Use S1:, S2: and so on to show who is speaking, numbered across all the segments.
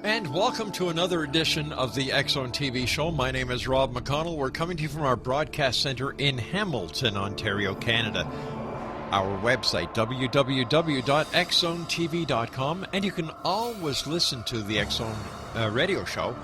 S1: And welcome to another edition of the X-Zone TV show. My name is Rob McConnell. We're coming to you from our broadcast center in Hamilton, Ontario, Canada. Our website, www.xzonetv.com, and you can always listen to the X-Zone radio show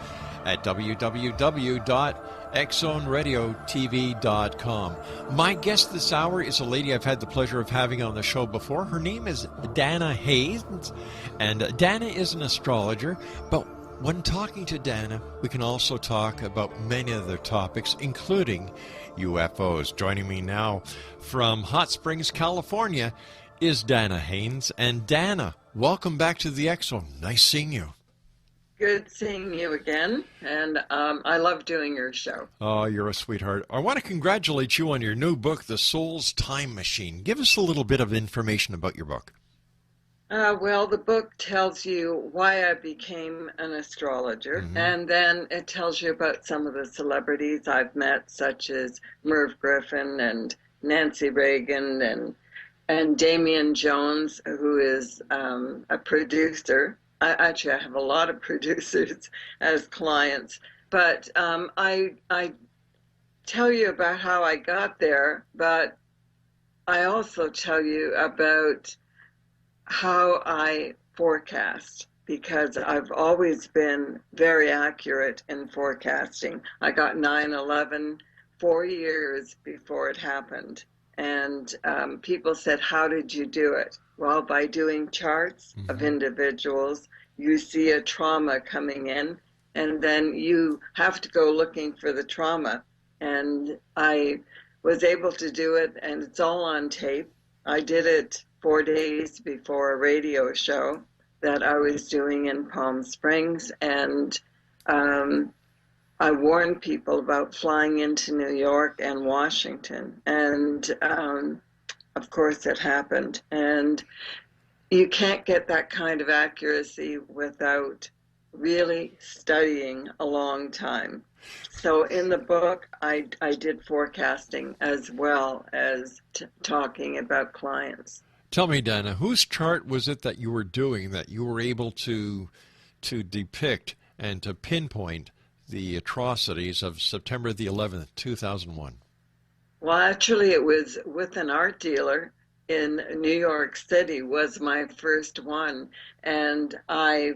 S1: at www.xzoneradiotv.com. My guest this hour is a lady I've had the pleasure of having on the show before. Her name is Dana Haynes, and Dana is an astrologer, but when talking to Dana, we can also talk about many other topics, including UFOs. Joining me now from Hot Springs, California, is Dana Haynes. And Dana, welcome back to the X-Zone. Nice seeing you.
S2: Good seeing you again, and I love doing your show.
S1: Oh, you're a sweetheart. I want to congratulate you on your new book, The Soul's Time Machine. Give us a little bit of information about your book.
S2: Well, the book tells you why I became an astrologer, and then it tells you about some of the celebrities I've met, such as Merv Griffin and Nancy Reagan and Damian Jones, who is a producer. I have a lot of producers as clients, but I tell you about how I got there, but I also tell you about how I forecast, because I've always been very accurate in forecasting. I got 9/11 4 years before it happened, and people said, how did you do it? Well, by doing charts of individuals. You see a trauma coming in, and then you have to go looking for the trauma. And I was able to do it, and it's all on tape. I did it 4 days before a radio show that I was doing in Palm Springs, and I warned people about flying into New York and Washington, and of course it happened. And you can't get that kind of accuracy without really studying a long time. So in the book, I did forecasting as well as talking about clients.
S1: Tell me, Dana, whose chart was it that you were doing that you were able to depict and to pinpoint the atrocities of September the 11th, 2001?
S2: Well, actually, it was with an art dealer in New York City was my first one, and I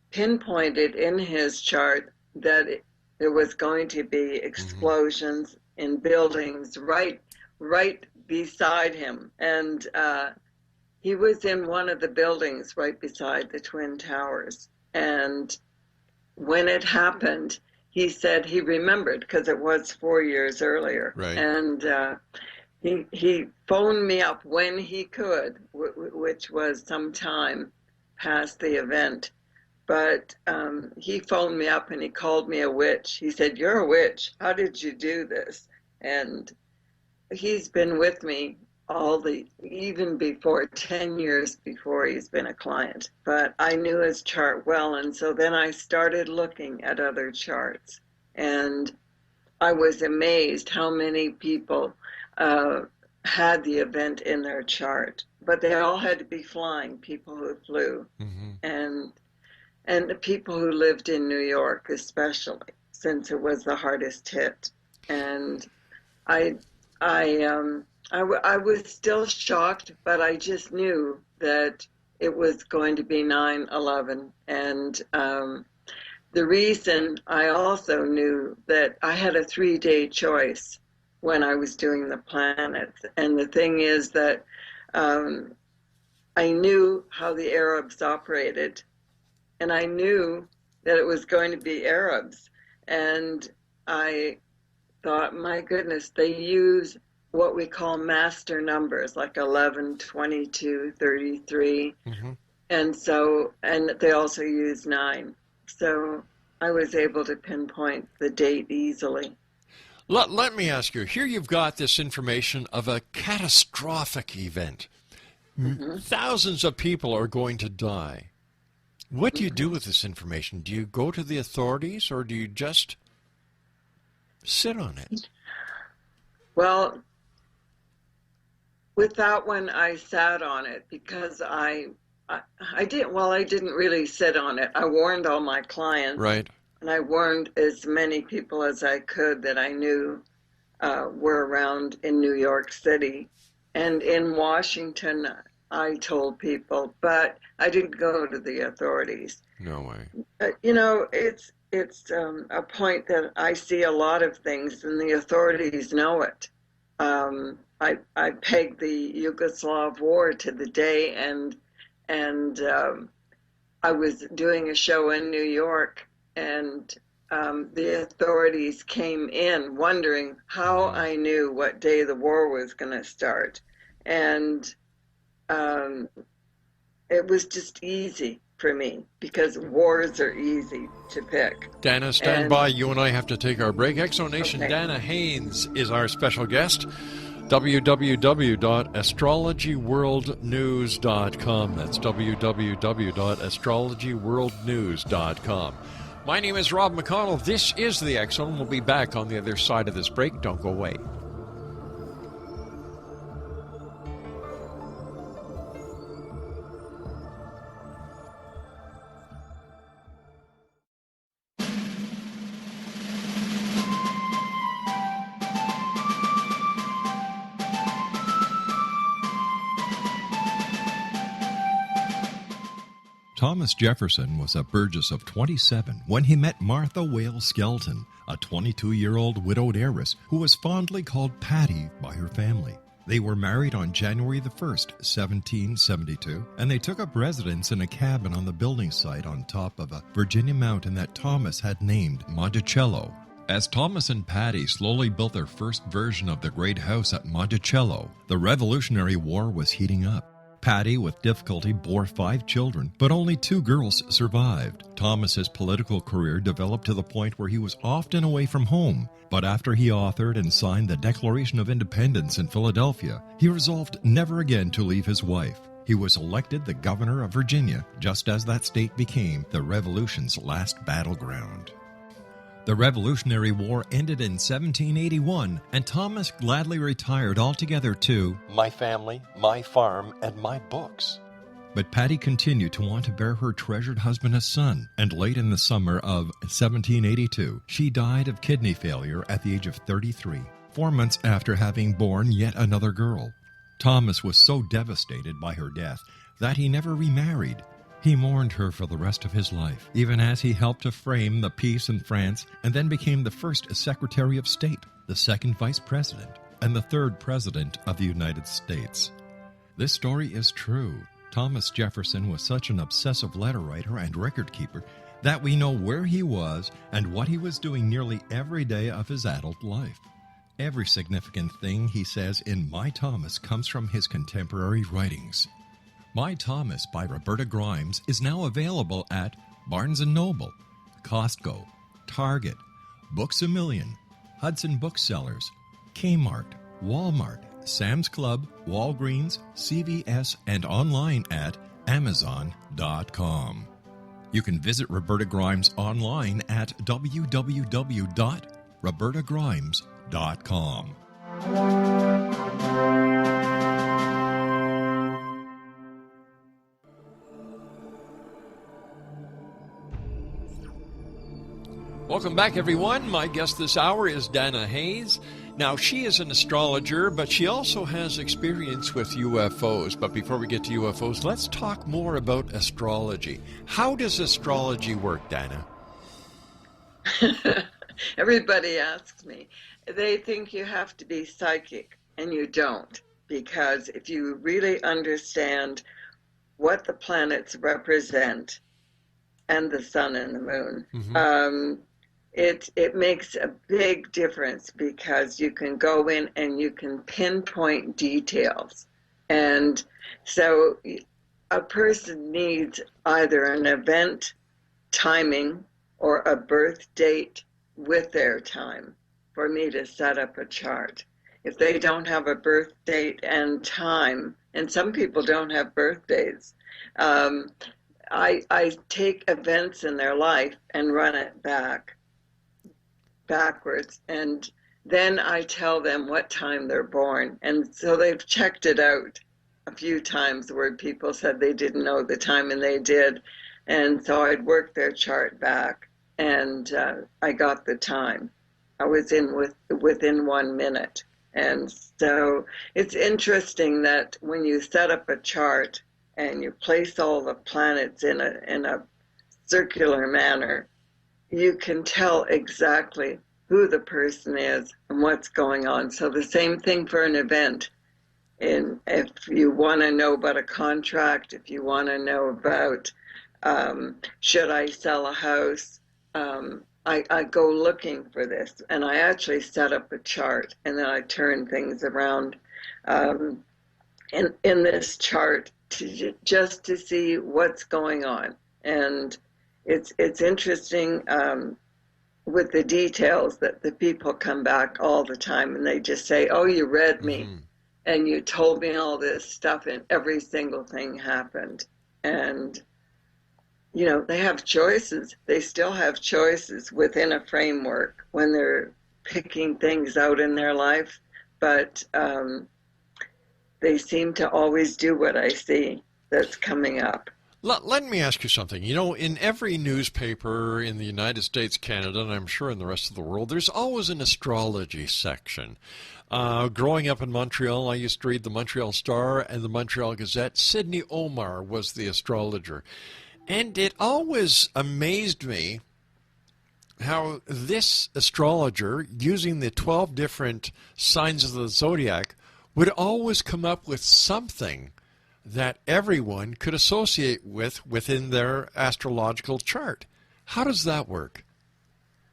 S2: pinpointed in his chart that there was going to be explosions in buildings right beside him, and he was in one of the buildings right beside the Twin Towers. And when it happened, he said he remembered, because it was 4 years earlier,
S1: right.
S2: And he phoned me up when he could, which was some time past the event. But he phoned me up and he called me a witch. He said, "You're a witch. How did you do this?" And he's been with me even before, 10 years before he's been a client. But I knew his chart well, and so then I started looking at other charts. And I was amazed how many people had the event in their chart, but they all had to be flying, people who flew, and the people who lived in New York, especially, since it was the hardest hit. And I was still shocked, but I just knew that it was going to be 9/11. And the reason, I also knew that I had a 3-day choice when I was doing the planets. And the thing is that I knew how the Arabs operated, and I knew that it was going to be Arabs. And I thought, my goodness, they use what we call master numbers, like 11, 22, 33. And they also use 9. So I was able to pinpoint the date easily.
S1: Let me ask you, here you've got this information of a catastrophic event. Thousands of people are going to die. What do you do with this information? Do you go to the authorities, or do you just sit on it?
S2: Well, with that one, I sat on it because I I did. Well, I didn't really sit on it. I warned all my clients,
S1: Right.
S2: and I warned as many people as I could that I knew were around in New York City. And in Washington, I told people, but I didn't go to the authorities.
S1: No way.
S2: It's a point that I see a lot of things, and the authorities know it. I pegged the Yugoslav war to the day, and I was doing a show in New York, and the authorities came in wondering how I knew what day the war was going to start. And it was just easy for me because wars are easy to pick.
S1: Dana, stand by. You and I have to take our break. Exonation
S2: Okay.
S1: Dana Haynes is our special guest. www.astrologyworldnews.com. That's www.astrologyworldnews.com. My name is Rob McConnell. This is the X Zone. We'll be back on the other side of this break. Don't go away.
S3: Thomas Jefferson was a Burgess of 27 when he met Martha Wales Skelton, a 22-year-old widowed heiress who was fondly called Patty by her family. They were married on January the 1st, 1772, and they took up residence in a cabin on the building site on top of a Virginia mountain that Thomas had named Monticello. As Thomas and Patty slowly built their first version of the great house at Monticello, the Revolutionary War was heating up. Patty, with difficulty, bore 5 children, but only 2 girls survived. Thomas's political career developed to the point where he was often away from home, but after he authored and signed the Declaration of Independence in Philadelphia, he resolved never again to leave his wife. He was elected the governor of Virginia, just as that state became the Revolution's last battleground. The Revolutionary War ended in 1781, and Thomas gladly retired altogether to
S1: My family, my farm, and my books.
S3: But Patty continued to want to bear her treasured husband a son, and late in the summer of 1782, she died of kidney failure at the age of 33, 4 months after having borne yet another girl. Thomas was so devastated by her death that he never remarried. He mourned her for the rest of his life, even as he helped to frame the peace in France and then became the first Secretary of State, the second Vice President, and the third President of the United States. This story is true. Thomas Jefferson was such an obsessive letter writer and record keeper that we know where he was and what he was doing nearly every day of his adult life. Every significant thing he says in My Thomas comes from his contemporary writings. My Thomas by Roberta Grimes is now available at Barnes & Noble, Costco, Target, Books A Million, Hudson Booksellers, Kmart, Walmart, Sam's Club, Walgreens, CVS, and online at Amazon.com. You can visit Roberta Grimes online at www.robertagrimes.com.
S1: Welcome back, everyone. My guest this hour is Dana Haynes. Now, she is an astrologer, but she also has experience with UFOs. But before we get to UFOs, let's talk more about astrology. How does astrology work, Dana?
S2: Everybody asks me. They think you have to be psychic, and you don't. Because if you really understand what the planets represent, and the sun and the moon, it makes a big difference because you can go in and you can pinpoint details. And so a person needs either an event timing or a birth date with their time for me to set up a chart. If they don't have a birth date and time, and some people don't have birthdays, I take events in their life and run it backwards, and then I tell them what time they're born, and so they've checked it out. a few times where people said they didn't know the time and they did. And so I'd work their chart back, and I got the time. I was within 1 minute. And so it's interesting that when you set up a chart and you place all the planets in a circular manner, you can tell exactly who the person is and what's going on. So the same thing for an event. And if you want to know about a contract, if you want to know about should I sell a house, I go looking for this, and I actually set up a chart, and then I turn things around in this chart just to see what's going on. And it's interesting with the details that the people come back all the time, and they just say, "Oh, you read me, and you told me all this stuff, and every single thing happened." And you know, they have choices. They still have choices within a framework when they're picking things out in their life, but they seem to always do what I see that's coming up.
S1: Let me ask you something. You know, in every newspaper in the United States, Canada, and I'm sure in the rest of the world, there's always an astrology section. Growing up in Montreal, I used to read the Montreal Star and the Montreal Gazette. Sidney Omar was the astrologer. And it always amazed me how this astrologer, using the 12 different signs of the zodiac, would always come up with something that everyone could associate within their astrological chart. How does that work?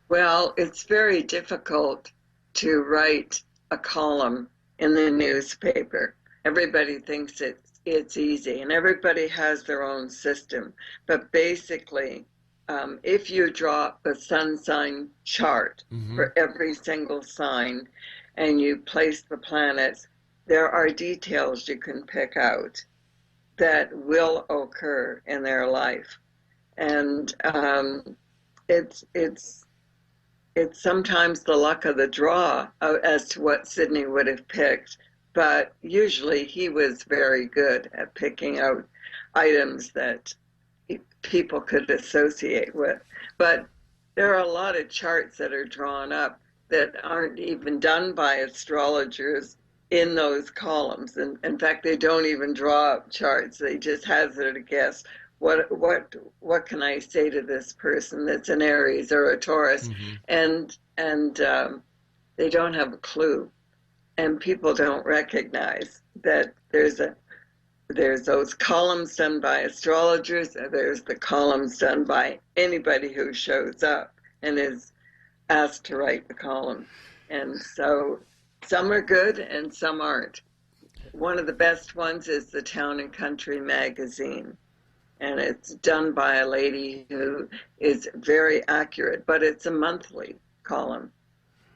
S2: Well, it's very difficult to write a column in the newspaper. Everybody thinks it's easy, and everybody has their own system. But basically, if you draw a sun sign chart for every single sign and you place the planets, there are details you can pick out that will occur in their life. And it's sometimes the luck of the draw as to what Sidney would have picked. But usually he was very good at picking out items that people could associate with. But there are a lot of charts that are drawn up that aren't even done by astrologers in those columns. And in fact, they don't even draw up charts. They just hazard a guess. What can I say to this person that's an Aries or a Taurus? And they don't have a clue. And people don't recognize that there's those columns done by astrologers, and there's the columns done by anybody who shows up and is asked to write the column. And so some are good and some aren't. One of the best ones is the Town and Country magazine. And it's done by a lady who is very accurate, but it's a monthly column.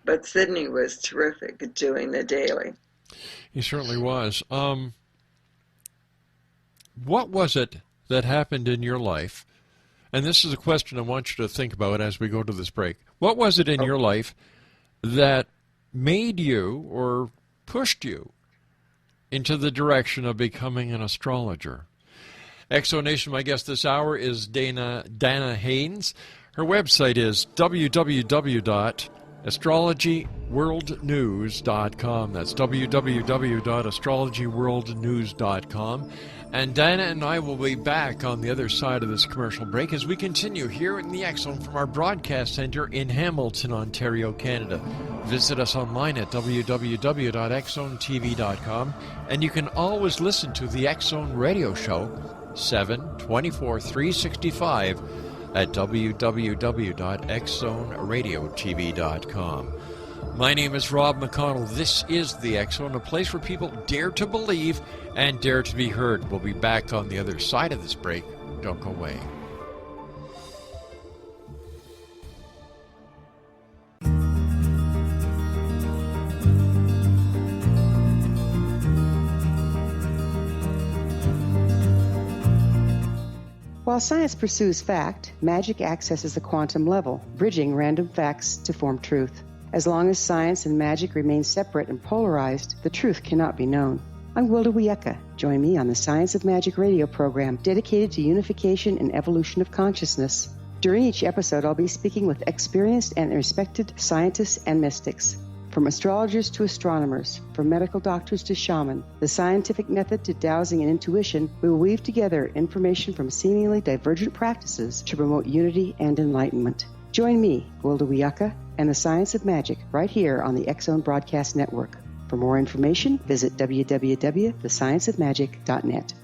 S2: But Sidney was terrific at doing the daily.
S1: He certainly was. What was it that happened in your life? And this is a question I want you to think about as we go to this break. What was it in your life that made you or pushed you into the direction of becoming an astrologer? Exonation, my guest this hour is Dana Haynes. Her website is www.astrologyworldnews.com. That's www.astrologyworldnews.com. And Dana and I will be back on the other side of this commercial break as we continue here in the X Zone from our broadcast center in Hamilton, Ontario, Canada. Visit us online at www.xzonetv.com, and you can always listen to the X Zone radio show 7/24/365 at www.xzoneradiotv.com. My name is Rob McConnell. This is the X Zone, a place where people dare to believe and dare to be heard. We'll be back on the other side of this break. Don't go away.
S4: While science pursues fact, magic accesses the quantum level, bridging random facts to form truth. As long as science and magic remain separate and polarized, the truth cannot be known. I'm Wilda Wiecka. Join me on the Science of Magic radio program dedicated to unification and evolution of consciousness. During each episode, I'll be speaking with experienced and respected scientists and mystics. From astrologers to astronomers, from medical doctors to shaman, the scientific method to dowsing and intuition, we will weave together information from seemingly divergent practices to promote unity and enlightenment. Join me, Wilda Wiecka, and the Science of Magic right here on the X-Zone Broadcast Network. For more information, visit www.thescienceofmagic.net.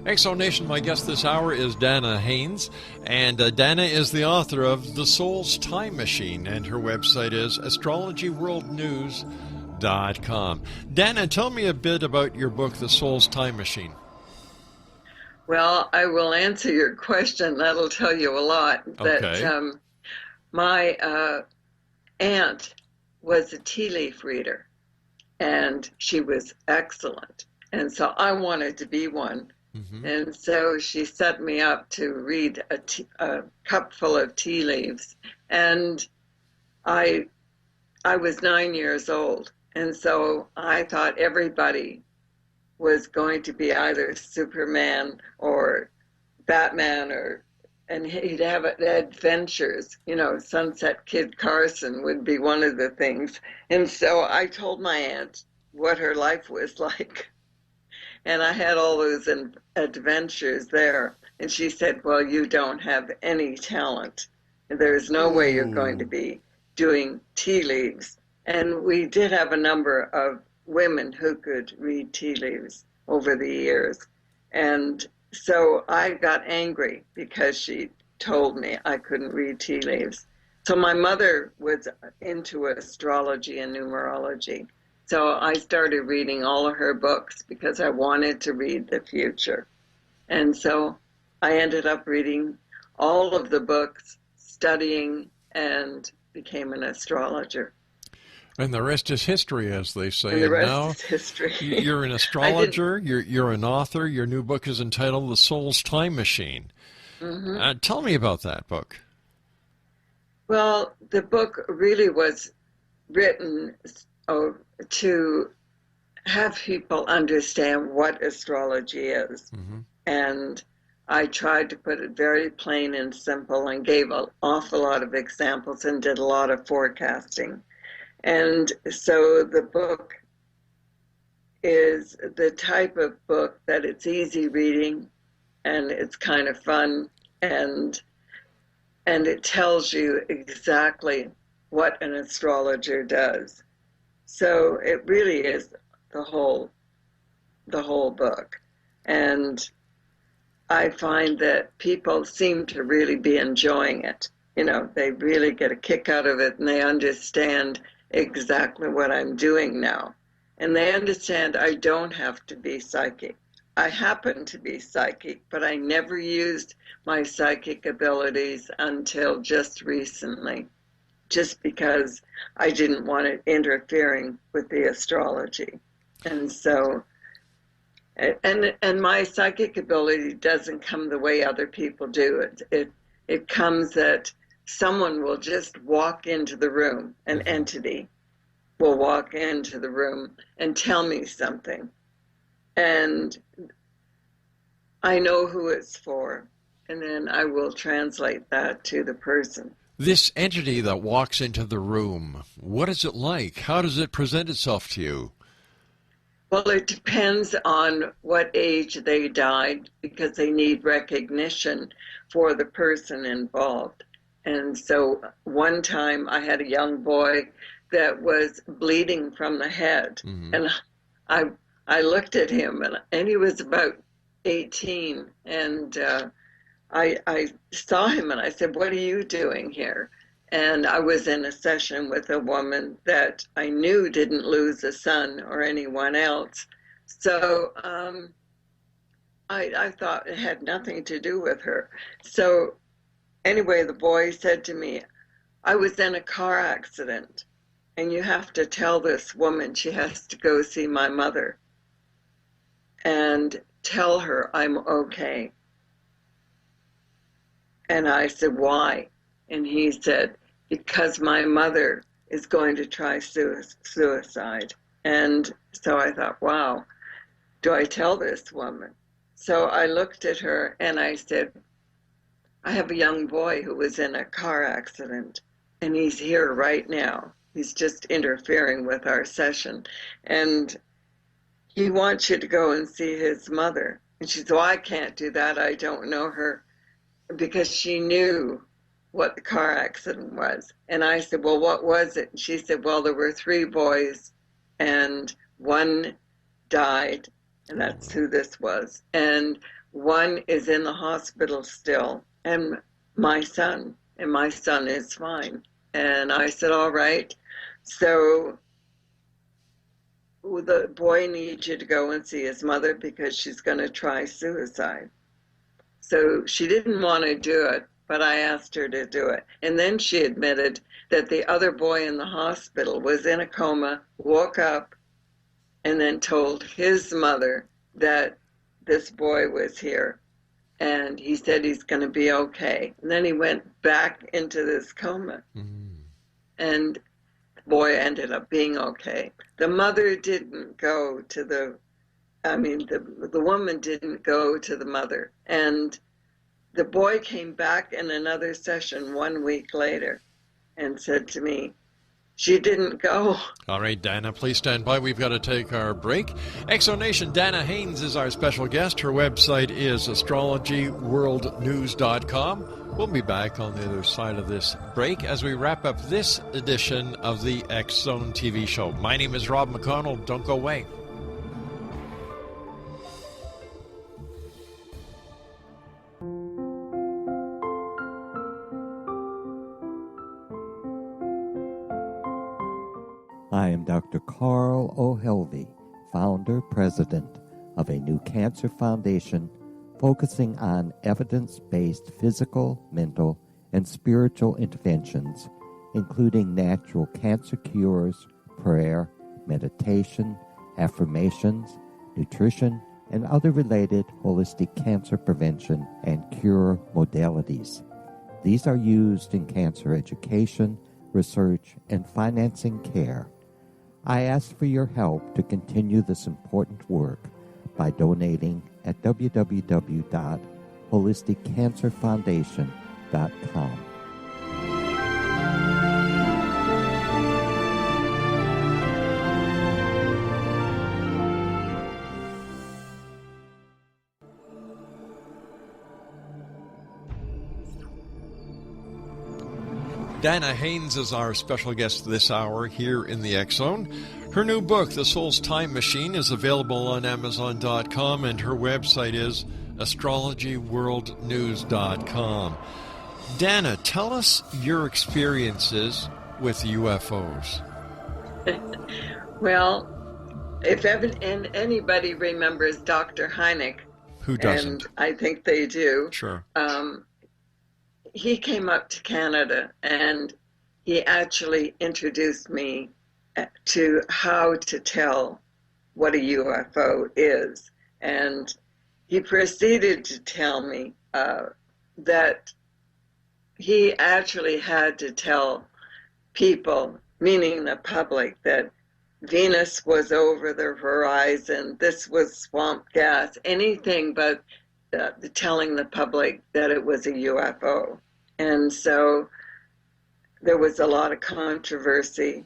S1: Exo Nation, my guest this hour is Dana Haynes, and Dana is the author of The Soul's Time Machine, and her website is astrologyworldnews.com. Dana, tell me a bit about your book, The Soul's Time Machine.
S2: Well, I will answer your question. That'll tell you a lot.
S1: Okay.
S2: That my aunt was a tea leaf reader, and she was excellent. And so I wanted to be one. Mm-hmm. And so she set me up to read a cup full of tea leaves. And I was 9 years old. And so I thought everybody was going to be either Superman or Batman, and he'd have adventures. You know, Sunset Kid Carson would be one of the things. And so I told my aunt what her life was like. And I had all those adventures there. And she said, well, you don't have any talent. There's no way you're going to be doing tea leaves. And we did have a number of women who could read tea leaves over the years. And so I got angry because she told me I couldn't read tea leaves. So my mother was into astrology and numerology. So I started reading all of her books because I wanted to read the future. And so I ended up reading all of the books, studying, and became an astrologer.
S1: And the rest is history, as they say.
S2: And the rest is history.
S1: You're an astrologer, you're an author. Your new book is entitled The Soul's Time Machine. Mm-hmm. Tell me about that book.
S2: Well, the book really was written to have people understand what astrology is. Mm-hmm. And I tried to put it very plain and simple and gave an awful lot of examples and did a lot of forecasting. And so the book is the type of book that it's easy reading and it's kind of fun, and it tells you exactly what an astrologer does. So it really is the whole book. And I find that people seem to really be enjoying it. You know, they really get a kick out of it, and they understand exactly what I'm doing now. And they understand I don't have to be psychic. I happen to be psychic, but I never used my psychic abilities until just recently, just because I didn't want it interfering with the astrology. And so, and my psychic ability doesn't come the way other people do it. It comes that someone will just walk into the room, an entity will walk into the room and tell me something. And I know who it's for, and then I will translate that to the person.
S1: This entity that walks into the room, what is it like? How does it present itself to you?
S2: Well, it depends on what age they died, because they need recognition for the person involved. And so one time I had a young boy that was bleeding from the head. Mm-hmm. And I looked at him, and he was about 18, and I saw him and I said, what are you doing here? And I was in a session with a woman that I knew didn't lose a son or anyone else. So I thought it had nothing to do with her. So anyway, the boy said to me, I was in a car accident, and you have to tell this woman she has to go see my mother. And tell her I'm okay. And I said, why? And he said, because my mother is going to try suicide. And so I thought, wow, do I tell this woman? So I looked at her and I said, I have a young boy who was in a car accident, and he's here right now. He's just interfering with our session. And he wants you to go and see his mother. And she said, well, I can't do that. I don't know her, because she knew what the car accident was. And I said, well, what was it? And she said, well, there were 3 boys, and one died, and that's who this was. And one is in the hospital still, and my son is fine. And I said, all right. So the boy needs you to go and see his mother because she's going to try suicide. So she didn't want to do it, but I asked her to do it. And then she admitted that the other boy in the hospital was in a coma, woke up, and then told his mother that this boy was here. And he said he's going to be okay. And then he went back into this coma. And the boy ended up being okay. The mother didn't go to the woman didn't go to the mother. And the boy came back in another session 1 week later and said to me, she didn't go.
S1: All right, Dana, please stand by. We've got to take our break. Exonation, Dana Haynes is our special guest. Her website is astrologyworldnews.com. We'll be back on the other side of this break as we wrap up this edition of the X Zone TV show. My name is Rob McConnell. Don't go away.
S5: I am Dr. Carl O'Helvey, founder, president of a new cancer foundation focusing on evidence-based physical, mental, and spiritual interventions, including natural cancer cures, prayer, meditation, affirmations, nutrition, and other related holistic cancer prevention and cure modalities. These are used in cancer education, research, and financing care. I ask for your help to continue this important work by donating at www.holisticcancerfoundation.com.
S1: Dana Haynes is our special guest this hour here in the X Zone. Her new book, The Soul's Time Machine, is available on Amazon.com, and her website is astrologyworldnews.com. Dana, tell us your experiences with UFOs.
S2: Well, if anybody remembers Dr. Hynek,
S1: who doesn't?
S2: And I think they do.
S1: Sure.
S2: He came up to Canada and he actually introduced me to how to tell what a UFO is. And he proceeded to tell me that he actually had to tell people, meaning the public, that Venus was over the horizon, this was swamp gas, anything but telling the public that it was a UFO. And so there was a lot of controversy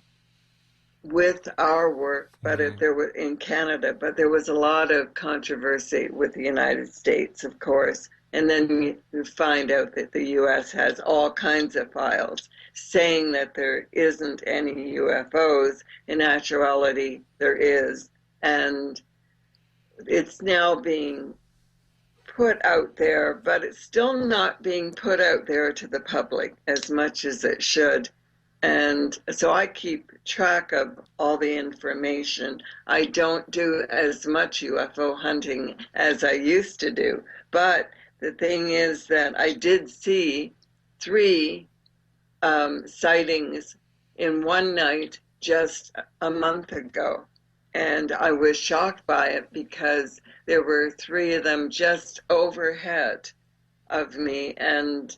S2: with our work, but there were in Canada, but there was a lot of controversy with the United States, of course. And then you find out that the U.S. has all kinds of files saying that there isn't any UFOs. In actuality, there is. And it's now being put out there, but it's still not being put out there to the public as much as it should. And so I keep track of all the information. I don't do as much UFO hunting as I used to do. But the thing is that I did see 3 sightings in one night just a month ago. And I was shocked by it because there were 3 of them just overhead of me, and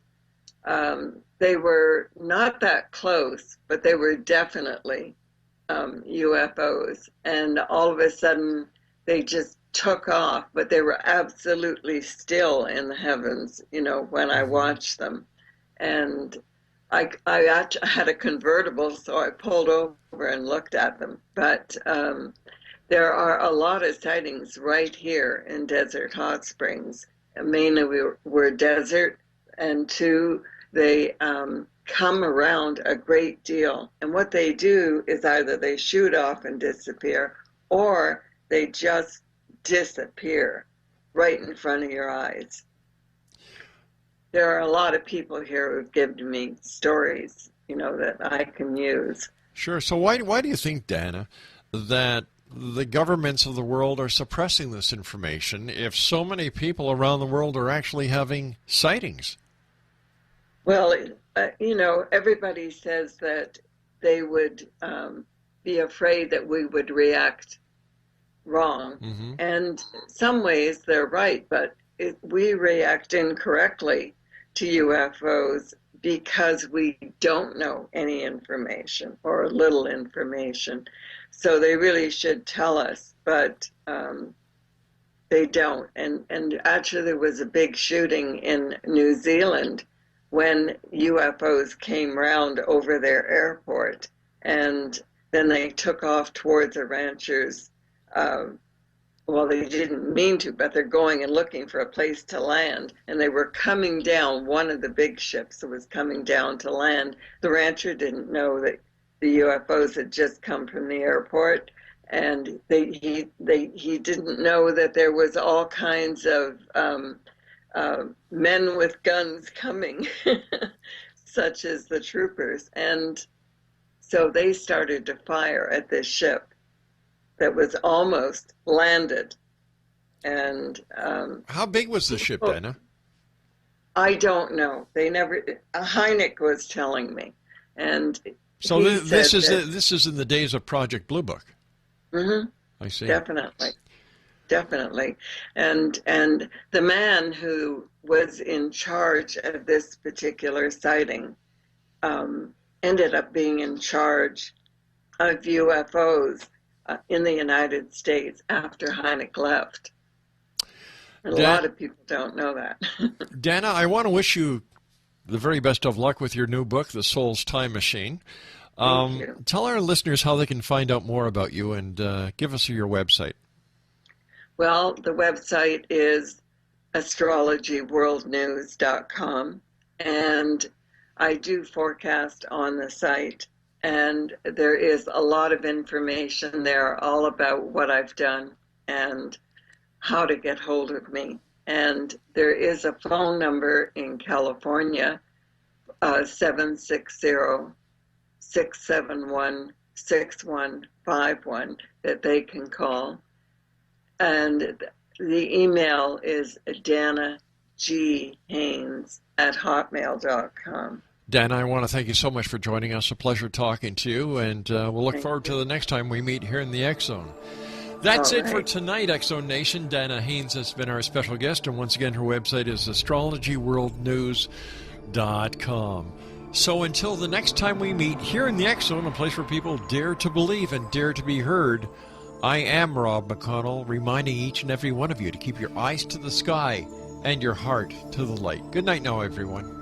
S2: they were not that close, but they were definitely UFOs. And all of a sudden, they just took off, but they were absolutely still in the heavens, when I watched them. And I actually had a convertible, so I pulled over and looked at them. But there are a lot of sightings right here in Desert Hot Springs. Mainly we're desert, and 2, they come around a great deal. And what they do is either they shoot off and disappear, or they just disappear right in front of your eyes. There are a lot of people here who've given me stories, that I can use.
S1: Sure. So why do you think, Dana, that the governments of the world are suppressing this information if so many people around the world are actually having sightings?
S2: Well, everybody says that they would be afraid that we would react wrong. Mm-hmm. And some ways they're right, but we react incorrectly to UFOs because we don't know any information or little information. So they really should tell us, but they don't. And actually there was a big shooting in New Zealand when UFOs came round over their airport, and then they took off towards the ranchers. Well, they didn't mean to, but they're going and looking for a place to land, and they were coming down. One of the big ships that was coming down to land. The rancher didn't know that the UFOs had just come from the airport, and he didn't know that there was all kinds of men with guns coming, such as the troopers. And so they started to fire at this ship that was almost landed. And
S1: how big was the ship, Dana?
S2: I don't know. They never. Haynes was telling me, and
S1: so this is in the days of Project Blue Book.
S2: Mm-hmm.
S1: I see.
S2: Definitely. And the man who was in charge of this particular sighting ended up being in charge of UFOs in the United States after Haynes left. And a lot of people don't know that.
S1: Dana, I want to wish you the very best of luck with your new book, The Soul's Time Machine.
S2: Thank you.
S1: Tell our listeners how they can find out more about you, and give us your website.
S2: Well, the website is astrologyworldnews.com, and I do forecast on the site, and there is a lot of information there all about what I've done and how to get hold of me. And there is a phone number in California, 760-671-6151, that they can call. And the email is danaghaines@hotmail.com.
S1: Dana, I want to thank you so much for joining us. A pleasure talking to you, and we'll look forward to the next time we meet here in the X Zone. That's it for tonight, X Zone Nation. Dana Haynes has been our special guest, and once again, her website is astrologyworldnews.com. So until the next time we meet here in the X Zone, a place where people dare to believe and dare to be heard, I am Rob McConnell, reminding each and every one of you to keep your eyes to the sky and your heart to the light. Good night now, everyone.